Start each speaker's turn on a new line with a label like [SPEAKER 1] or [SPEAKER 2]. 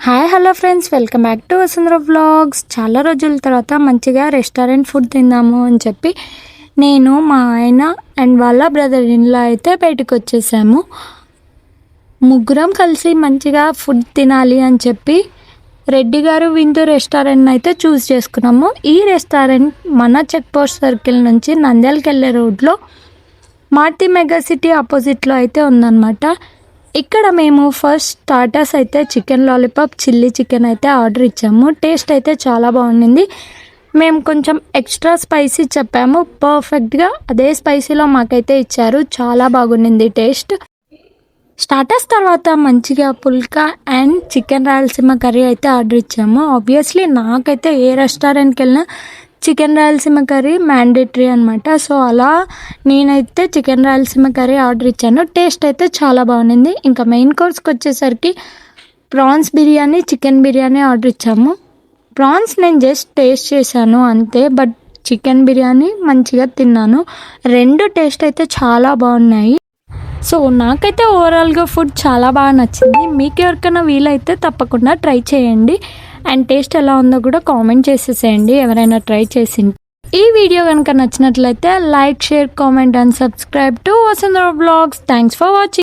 [SPEAKER 1] Hi hello friends, welcome back to Vasundhara vlogs. చాలా రోజుల తర్వాత మంచిగా రెస్టారెంట్ ఫుడ్ తిందాము అని చెప్పి నేను, మా ఆయన అండ్ వాళ్ళ బ్రదర్ ఇన్లా అయితే బయటకు వచ్చేసాము. ముగ్గురం కలిసి మంచిగా ఫుడ్ తినాలి అని చెప్పి రెడ్డి గారు విందు రెస్టారెంట్ అయితే చూస్ చేసుకున్నాము. ఈ రెస్టారెంట్ మన చెక్ పోస్ట్ సర్కిల్ నుంచి నంద్యాలకు వెళ్ళే రోడ్లో మారుతి మెగా సిటీ ఆపోజిట్లో అయితే ఉందన్నమాట. ఇక్కడ మేము ఫస్ట్ స్టార్టర్స్ అయితే చికెన్ లాలీపాప్, చిల్లీ చికెన్ అయితే ఆర్డర్ ఇచ్చాము. టేస్ట్ అయితే చాలా బాగుండింది. మేము కొంచెం ఎక్స్ట్రా స్పైసీ చెప్పాము, పర్ఫెక్ట్గా అదే స్పైసీలో మాకైతే ఇచ్చారు. చాలా బాగుండింది టేస్ట్. స్టార్టర్స్ తర్వాత మంచిగా పుల్కా అండ్ చికెన్ రాయలసీమ కర్రీ అయితే ఆర్డర్ ఇచ్చాము. ఆబ్వియస్లీ నాకైతే ఏ రెస్టారెంట్కి వెళ్ళినా చికెన్ రాయలసీమ కర్రీ మ్యాండేటరీ అనమాట. సో అలా నేనైతే చికెన్ రాయలసీమ కర్రీ ఆర్డర్ ఇచ్చాను. టేస్ట్ అయితే చాలా బాగుంది. ఇంకా మెయిన్ కోర్స్కి వచ్చేసరికి prawns biryani, chicken biryani order ఇచ్చాము. ప్రాన్స్ నేను జస్ట్ టేస్ట్ చేశాను అంతే, బట్ చికెన్ బిర్యానీ మంచిగా తిన్నాను. రెండు టేస్ట్ అయితే చాలా బాగున్నాయి. సో నాకైతే ఓవరాల్గా ఫుడ్ చాలా బాగా నచ్చింది. మీకు ఎవరికైనా వీలైతే తప్పకుండా ట్రై చేయండి. అండ్ టేస్ట్ ఎలా ఉందో కూడా కామెంట్ చేసేసేయండి ఎవరైనా ట్రై చేసి. ఈ వీడియో కనుక నచ్చినట్లయితే like, share, comment and subscribe to Vasundhara vlogs. Thanks for watching.